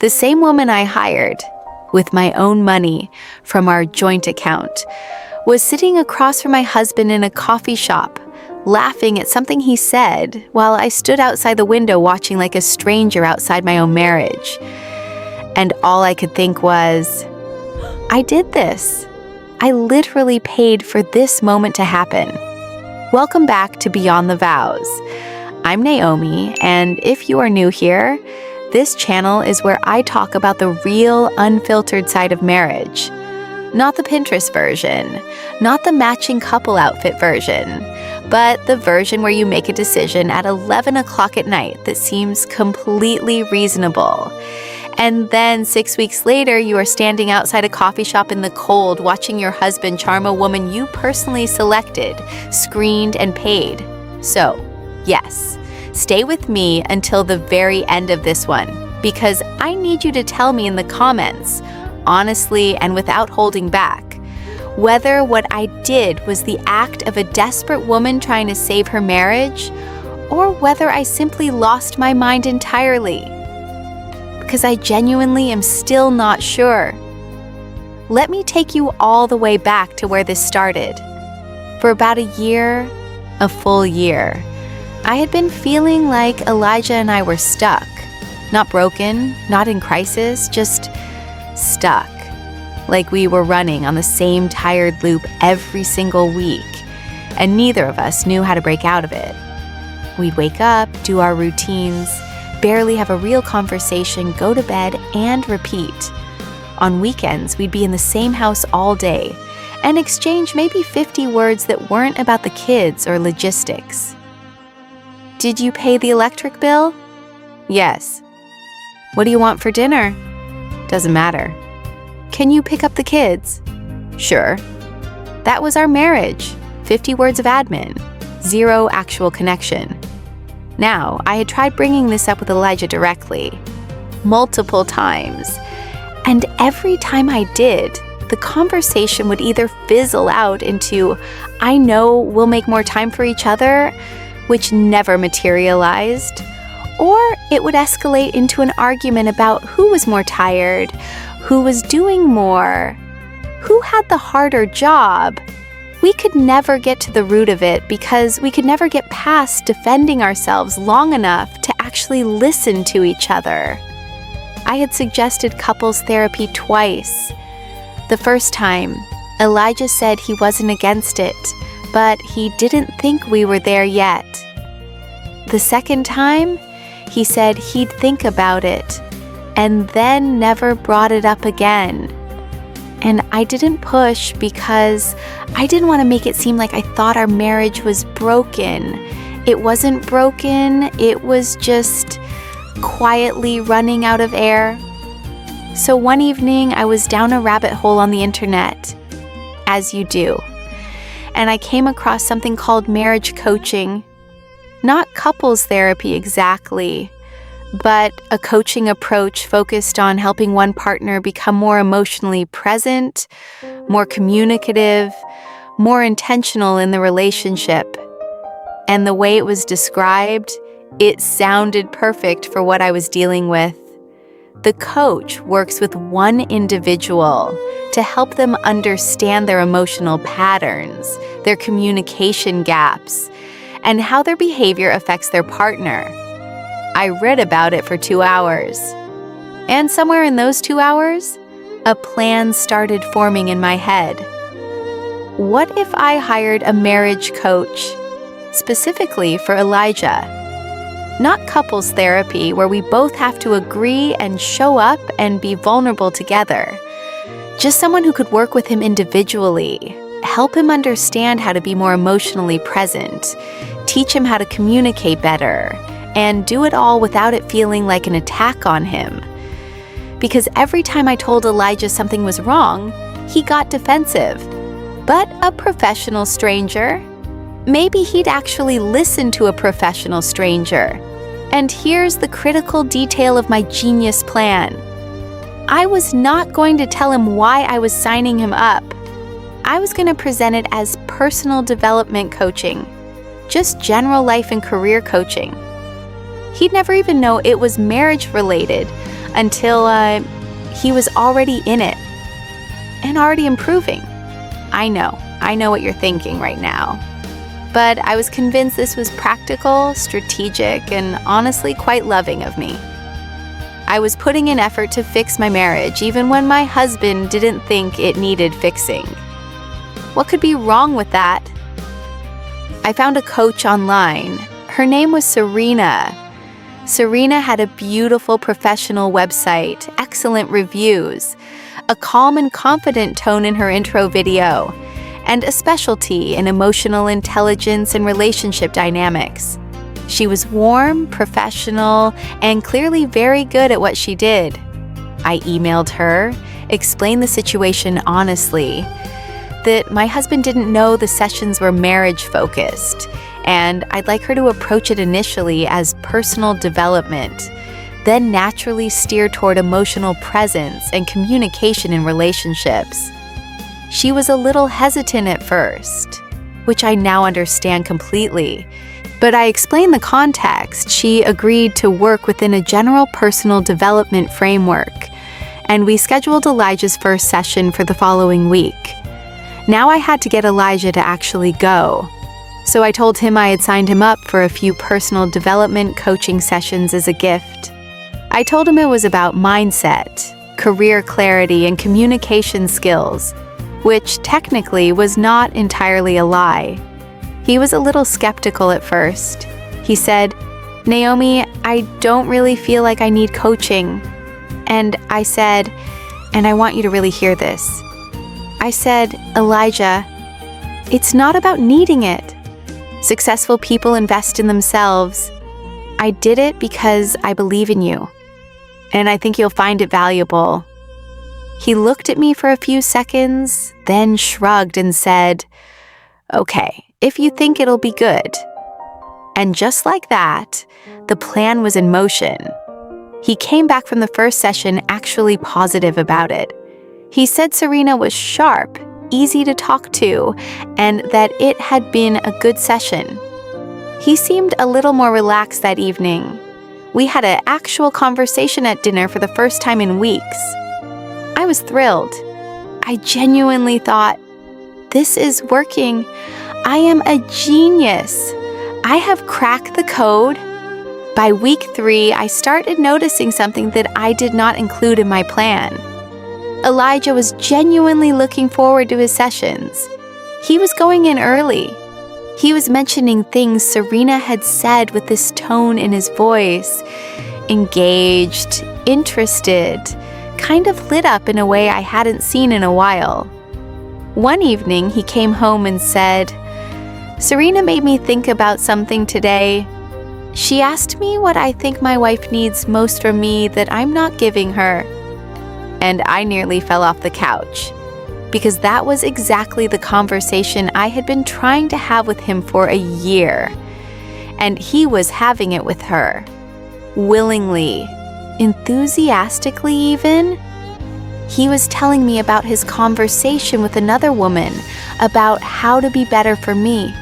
The same woman I hired, with my own money from our joint account, was sitting across from my husband in a coffee shop, laughing at something he said while I stood outside the window watching like a stranger outside my own marriage. And all I could think was, I did this. I literally paid for this moment to happen. Welcome back to Beyond the Vows. I'm Naomi, and if you are new here, this channel is where I talk about the real, unfiltered side of marriage. Not the Pinterest version, not the matching couple outfit version, but the version where you make a decision at 11 o'clock at night that seems completely reasonable. And then 6 weeks later, you are standing outside a coffee shop in the cold, watching your husband charm a woman you personally selected, screened, and paid. So, yes, stay with me until the very end of this one, because I need you to tell me in the comments, honestly and without holding back, whether what I did was the act of a desperate woman trying to save her marriage, or whether I simply lost my mind entirely. Because I genuinely am still not sure. Let me take you all the way back to where this started. For about a full year, I had been feeling like Elijah and I were stuck. Not broken, not in crisis, just stuck. Like we were running on the same tired loop every single week, and neither of us knew how to break out of it. We'd wake up, do our routines, barely have a real conversation, go to bed, and repeat. On weekends, we'd be in the same house all day and exchange maybe 50 words that weren't about the kids or logistics. Did you pay the electric bill? Yes. What do you want for dinner? Doesn't matter. Can you pick up the kids? Sure. That was our marriage. 50 words of admin. 0 actual connection. Now, I had tried bringing this up with Elijah directly, multiple times. And every time I did, the conversation would either fizzle out into, I know we'll make more time for each other, which never materialized, or it would escalate into an argument about who was more tired, who was doing more, who had the harder job. We could never get to the root of it because we could never get past defending ourselves long enough to actually listen to each other. I had suggested couples therapy twice. The first time, Elijah said he wasn't against it, but he didn't think we were there yet. The second time, he said he'd think about it, and then never brought it up again. And I didn't push because I didn't want to make it seem like I thought our marriage was broken. It wasn't broken, it was just quietly running out of air. So one evening, I was down a rabbit hole on the internet, as you do, and I came across something called marriage coaching. Not couples therapy exactly, but a coaching approach focused on helping one partner become more emotionally present, more communicative, more intentional in the relationship. And the way it was described, it sounded perfect for what I was dealing with. The coach works with one individual to help them understand their emotional patterns, their communication gaps, and how their behavior affects their partner. I read about it for 2 hours. And somewhere in those 2 hours, a plan started forming in my head. What if I hired a marriage coach, specifically for Elijah? Not couples therapy, where we both have to agree and show up and be vulnerable together. Just someone who could work with him individually, help him understand how to be more emotionally present, teach him how to communicate better, and do it all without it feeling like an attack on him. Because every time I told Elijah something was wrong, he got defensive. But a professional stranger, maybe he'd actually listen to a professional stranger. And here's the critical detail of my genius plan. I was not going to tell him why I was signing him up. I was going to present it as personal development coaching, just general life and career coaching. He'd never even know it was marriage-related until he was already in it and already improving. I know what you're thinking right now. But I was convinced this was practical, strategic, and honestly quite loving of me. I was putting in effort to fix my marriage even when my husband didn't think it needed fixing. What could be wrong with that? I found a coach online. Her name was Serena. Serena had a beautiful professional website, excellent reviews, a calm and confident tone in her intro video, and a specialty in emotional intelligence and relationship dynamics. She was warm, professional, and clearly very good at what she did. I emailed her, explained the situation honestly, that my husband didn't know the sessions were marriage-focused, and I'd like her to approach it initially as personal development, then naturally steer toward emotional presence and communication in relationships. She was a little hesitant at first, which I now understand completely, but I explained the context. She agreed to work within a general personal development framework, and we scheduled Elijah's first session for the following week. Now I had to get Elijah to actually go, so I told him I had signed him up for a few personal development coaching sessions as a gift. I told him it was about mindset, career clarity, and communication skills, which technically was not entirely a lie. He was a little skeptical at first. He said, "Naomi, I don't really feel like I need coaching." And I said, and I want you to really hear this, I said, "Elijah, it's not about needing it. Successful people invest in themselves. I did it because I believe in you, and I think you'll find it valuable." He looked at me for a few seconds, then shrugged and said, "Okay, if you think it'll be good." And just like that, the plan was in motion. He came back from the first session actually positive about it. He said Serena was sharp, easy to talk to, and that it had been a good session. He seemed a little more relaxed that evening. We had an actual conversation at dinner for the first time in weeks. I was thrilled. I genuinely thought, this is working. I am a genius. I have cracked the code. By week 3, I started noticing something that I did not include in my plan. Elijah was genuinely looking forward to his sessions. He was going in early. He was mentioning things Serena had said with this tone in his voice, engaged, interested, kind of lit up in a way I hadn't seen in a while. One evening, he came home and said, "Serena made me think about something today. She asked me what I think my wife needs most from me that I'm not giving her." And I nearly fell off the couch, because that was exactly the conversation I had been trying to have with him for a year. And he was having it with her. Willingly, enthusiastically even. He was telling me about his conversation with another woman about how to be better for me.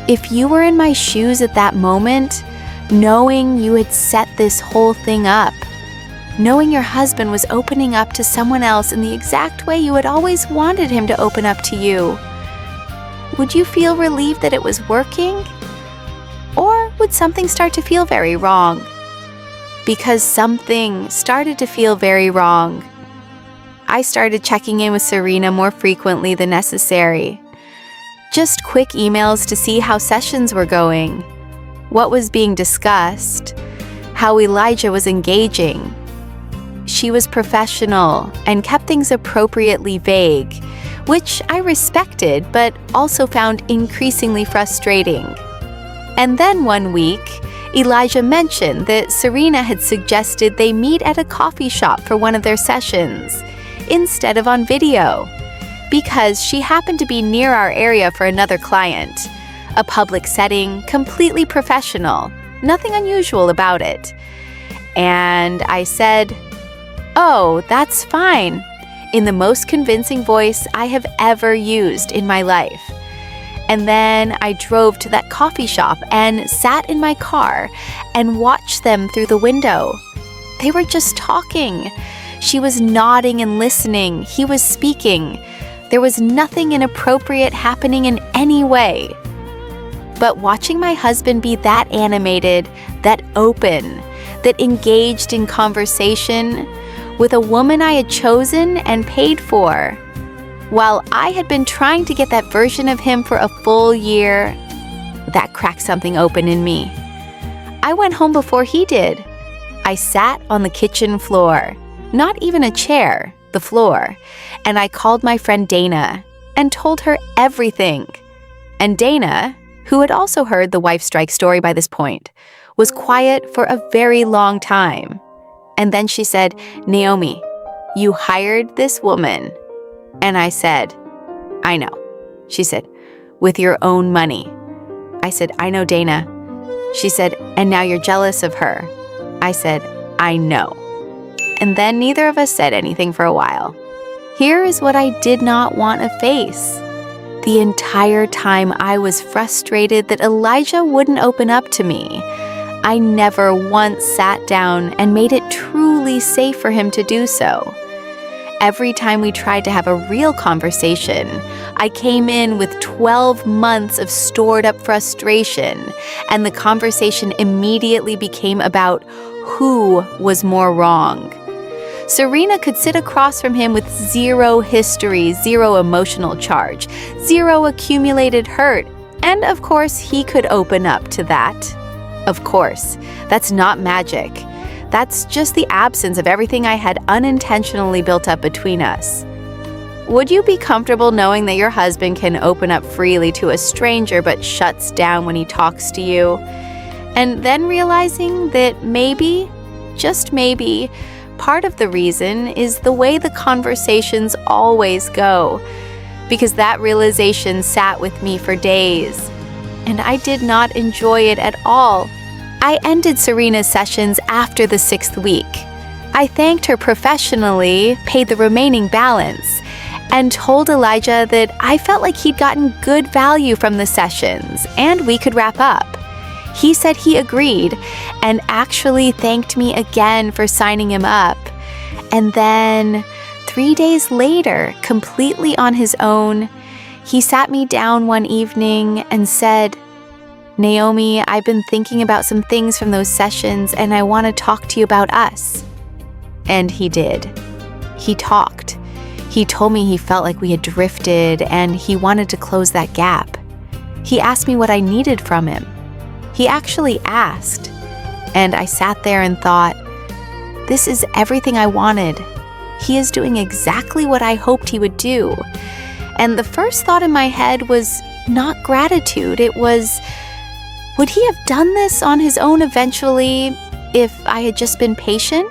If you were in my shoes at that moment, knowing you had set this whole thing up, knowing your husband was opening up to someone else in the exact way you had always wanted him to open up to you, would you feel relieved that it was working? Or would something start to feel very wrong? Because something started to feel very wrong. I started checking in with Serena more frequently than necessary. Just quick emails to see how sessions were going, what was being discussed, how Elijah was engaging. She was professional and kept things appropriately vague, which I respected but also found increasingly frustrating. And then one week, Elijah mentioned that Serena had suggested they meet at a coffee shop for one of their sessions, instead of on video, because she happened to be near our area for another client. A public setting, completely professional, nothing unusual about it. And I said, "Oh, that's fine," in the most convincing voice I have ever used in my life. And then I drove to that coffee shop and sat in my car and watched them through the window. They were just talking. She was nodding and listening. He was speaking. There was nothing inappropriate happening in any way. But watching my husband be that animated, that open, that engaged in conversation with a woman I had chosen and paid for, while I had been trying to get that version of him for a full year, that cracked something open in me. I went home before he did. I sat on the kitchen floor, not even a chair, the floor, and I called my friend Dana and told her everything. And Dana, who had also heard the wife strike story by this point, was quiet for a very long time. And then she said, "Naomi, you hired this woman." And I said, "I know." She said, "With your own money." I said, "I know, Dana." She said, "And now you're jealous of her." I said, "I know." And then neither of us said anything for a while. Here is what I did not want to face. The entire time I was frustrated that Elijah wouldn't open up to me. I never once sat down and made it truly safe for him to do so. Every time we tried to have a real conversation, I came in with 12 months of stored up frustration, and the conversation immediately became about who was more wrong. Serena could sit across from him with zero history, zero emotional charge, zero accumulated hurt, and of course he could open up to that. Of course, that's not magic. That's just the absence of everything I had unintentionally built up between us. Would you be comfortable knowing that your husband can open up freely to a stranger but shuts down when he talks to you? And then realizing that maybe, just maybe, part of the reason is the way the conversations always go, because that realization sat with me for days, and I did not enjoy it at all. I ended Serena's sessions after the 6th week. I thanked her professionally, paid the remaining balance, and told Elijah that I felt like he'd gotten good value from the sessions and we could wrap up. He said he agreed and actually thanked me again for signing him up. And then 3 days later, completely on his own, he sat me down one evening and said, "Naomi, I've been thinking about some things from those sessions and I want to talk to you about us." And he did. He talked. He told me he felt like we had drifted and he wanted to close that gap. He asked me what I needed from him. He actually asked. And I sat there and thought, this is everything I wanted. He is doing exactly what I hoped he would do. And the first thought in my head was not gratitude. It was, would he have done this on his own eventually if I had just been patient?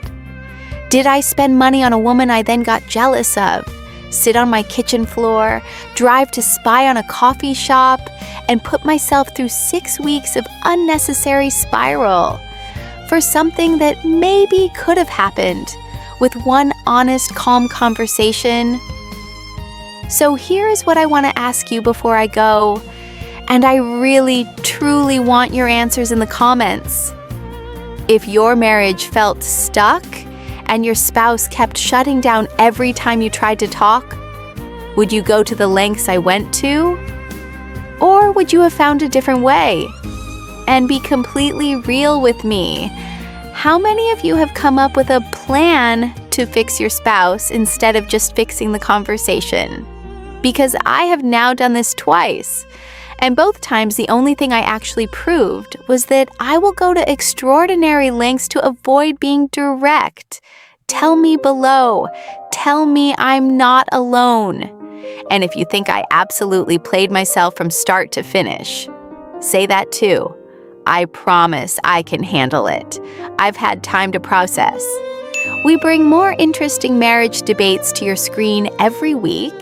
Did I spend money on a woman I then got jealous of, sit on my kitchen floor, drive to spy on a coffee shop, and put myself through 6 weeks of unnecessary spiral for something that maybe could have happened with one honest, calm conversation? So here's what I want to ask you before I go, and I really, truly want your answers in the comments. If your marriage felt stuck and your spouse kept shutting down every time you tried to talk, would you go to the lengths I went to? Or would you have found a different way? And be completely real with me. How many of you have come up with a plan to fix your spouse instead of just fixing the conversation? Because I have now done this twice. And both times the only thing I actually proved was that I will go to extraordinary lengths to avoid being direct. Tell me below. Tell me I'm not alone. And if you think I absolutely played myself from start to finish, say that too. I promise I can handle it. I've had time to process. We bring more interesting marriage debates to your screen every week.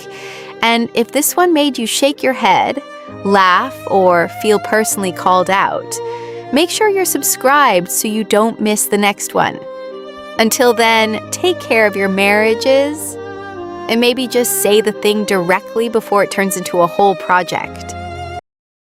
And if this one made you shake your head, laugh, or feel personally called out, make sure you're subscribed so you don't miss the next one. Until then, take care of your marriages and maybe just say the thing directly before it turns into a whole project.